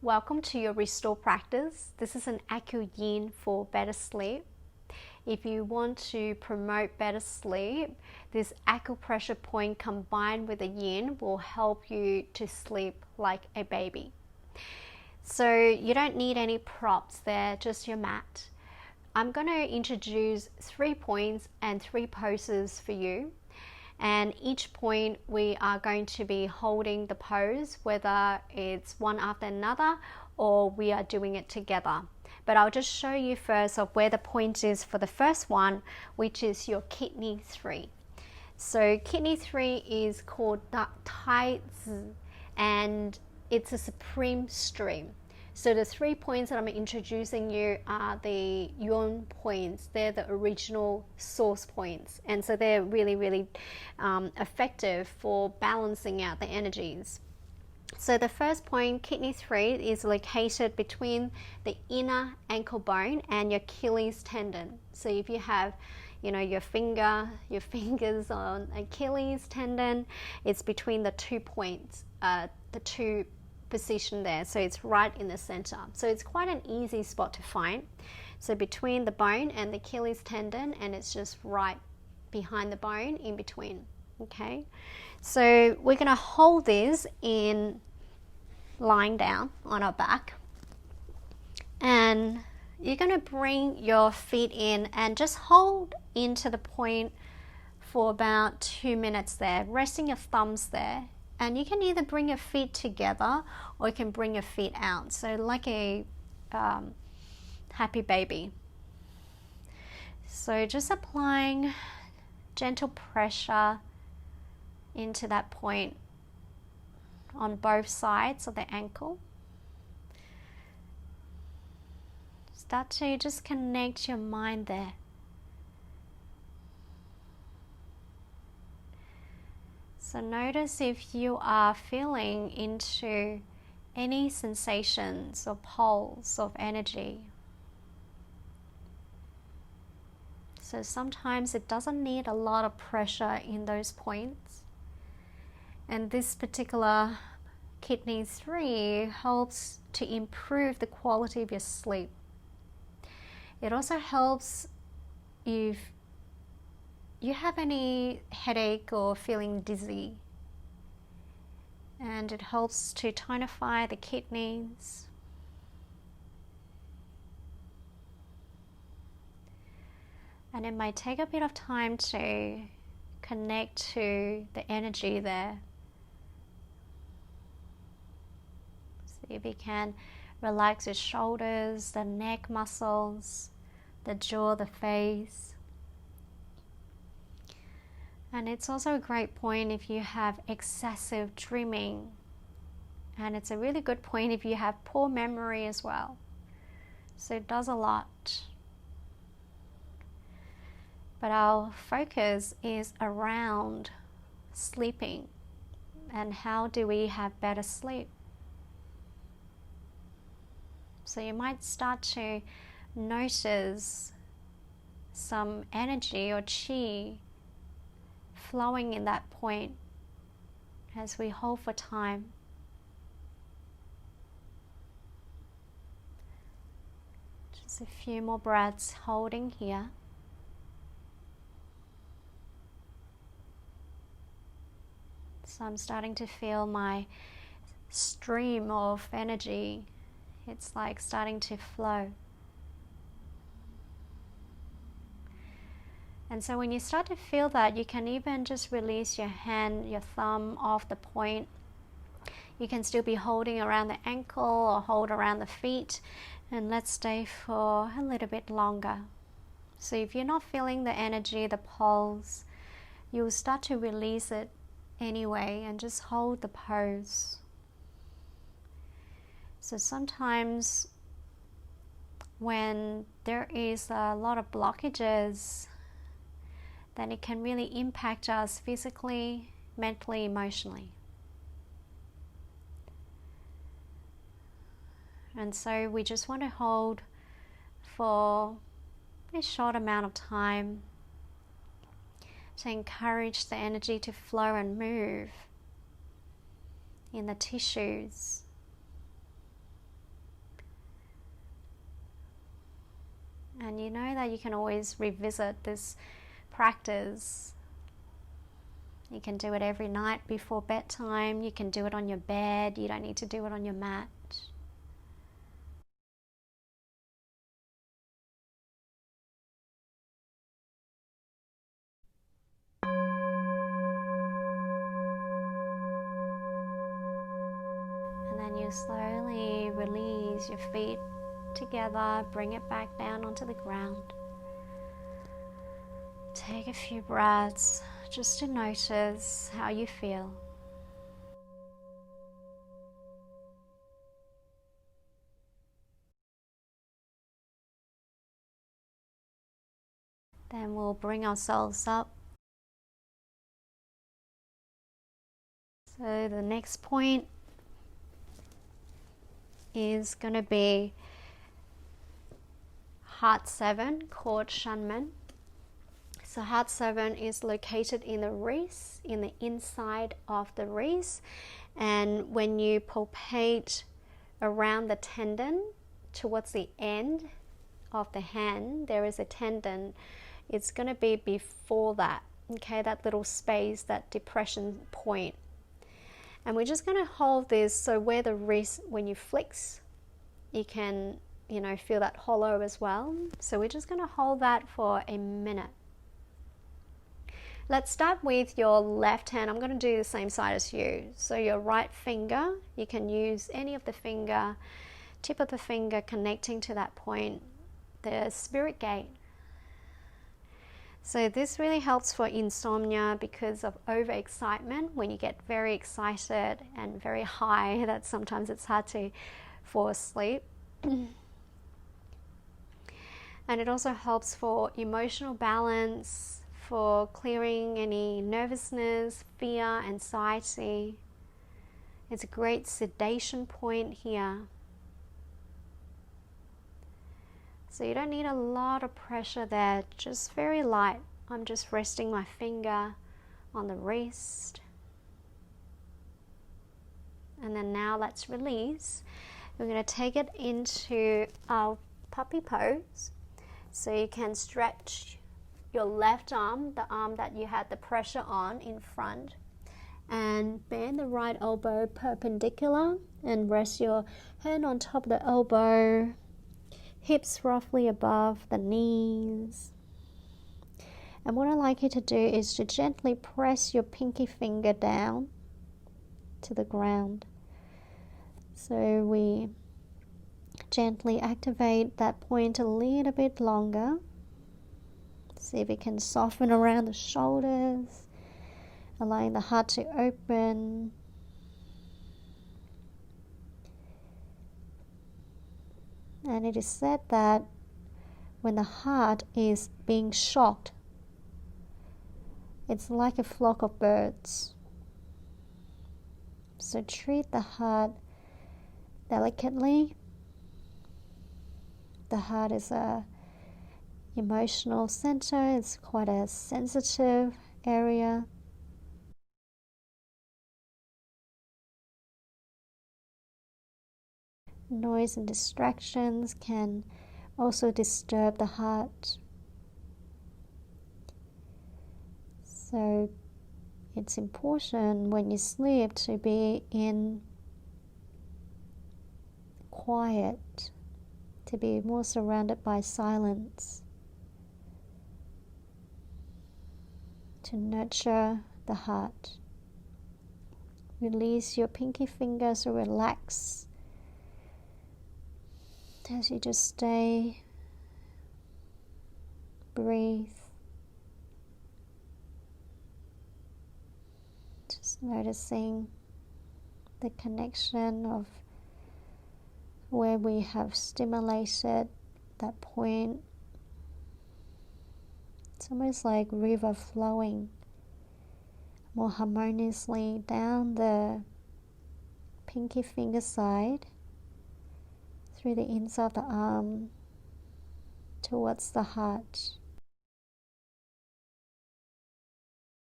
Welcome to your Restore practice. This is an AcuYin for better sleep. If you want to promote better sleep, this acupressure point combined with a yin will help you to sleep like a baby. So you don't need any props there, just your mat. I'm going to introduce 3 points and 3 poses for you. And each point we are going to be holding the pose, whether it's one after another or we are doing it together. But I'll just show you first of where the point is for the first one, which is your kidney 3. So kidney 3 is called Tai Zi, and it's a supreme stream. So the 3 points that I'm introducing you are the yuan points. They're the original source points. And so they're really effective for balancing out the energies. So the first point, kidney 3, is located between the inner ankle bone and your Achilles tendon. So if you have your fingers on Achilles tendon, it's between the 2 points, the 2 position there, so it's right in the center. So it's quite an easy spot to find. So between the bone and the Achilles tendon, and it's just right behind the bone in between. Okay, so we're going to hold this in lying down on our back, and you're going to bring your feet in and just hold into the point for about 2 minutes there, resting your thumbs there. And you can either bring your feet together or you can bring your feet out. So like a happy baby. So just applying gentle pressure into that point on both sides of the ankle. Start to just connect your mind there. So notice if you are feeling into any sensations or pulse of energy. So sometimes it doesn't need a lot of pressure in those points. And this particular kidney 3 helps to improve the quality of your sleep. It also helps if you have any headache or feeling dizzy, and it helps to tonify the kidneys. And it might take a bit of time to connect to the energy there. See if you can relax your shoulders, the neck muscles, the jaw, the face. And it's also a great point if you have excessive dreaming. And it's a really good point if you have poor memory as well. So it does a lot. But our focus is around sleeping and how do we have better sleep. So you might start to notice some energy or qi flowing in that point as we hold for time. Just a few more breaths holding here. So I'm starting to feel my stream of energy. It's like starting to flow. And so when you start to feel that, you can even just release your hand, your thumb off the point. You can still be holding around the ankle or hold around the feet. And let's stay for a little bit longer. So if you're not feeling the energy, the pulse, you'll start to release it anyway and just hold the pose. So sometimes when there is a lot of blockages, then it can really impact us physically, mentally, emotionally. And so we just want to hold for a short amount of time to encourage the energy to flow and move in the tissues. And you know that you can always revisit this practice. You can do it every night before bedtime. You can do it on your bed. You don't need to do it on your mat. And then you slowly release your feet together, bring it back down onto the ground. Take a few breaths just to notice how you feel. Then we'll bring ourselves up. So the next point is going to be Heart 7, called Shanman. So Heart 7 is located in the wrist, in the inside of the wrist. And when you palpate around the tendon towards the end of the hand, there is a tendon. It's going to be before that, okay, that little space, that depression point. And we're just going to hold this, so where the wrist, when you flex, you can, feel that hollow as well. So we're just going to hold that for a minute. Let's start with your left hand. I'm going to do the same side as you. So your right finger, you can use any of the finger, tip of the finger connecting to that point, the spirit gate. So this really helps for insomnia because of overexcitement. When you get very excited and very high, that sometimes it's hard to fall asleep. And it also helps for emotional balance, for clearing any nervousness, fear, anxiety. It's a great sedation point here. So you don't need a lot of pressure there, just very light. I'm just resting my finger on the wrist. And then now let's release. We're going to take it into our puppy pose. So you can stretch your left arm, the arm that you had the pressure on in front, and bend the right elbow perpendicular and rest your hand on top of the elbow. Hips roughly above the knees. And what I like you to do is to gently press your pinky finger down to the ground. So we gently activate that point a little bit longer. See if we can soften around the shoulders, allowing the heart to open. And it is said that when the heart is being shocked, it's like a flock of birds. So treat the heart delicately. The heart is a emotional center. It's quite a sensitive area. Noise and distractions can also disturb the heart. So it's important when you sleep to be in quiet, to be more surrounded by silence, to nurture the heart. Release your pinky fingers or relax as you just stay, breathe. Just noticing the connection of where we have stimulated that point. It's almost like river flowing more harmoniously down the pinky finger side, through the inside of the arm, towards the heart.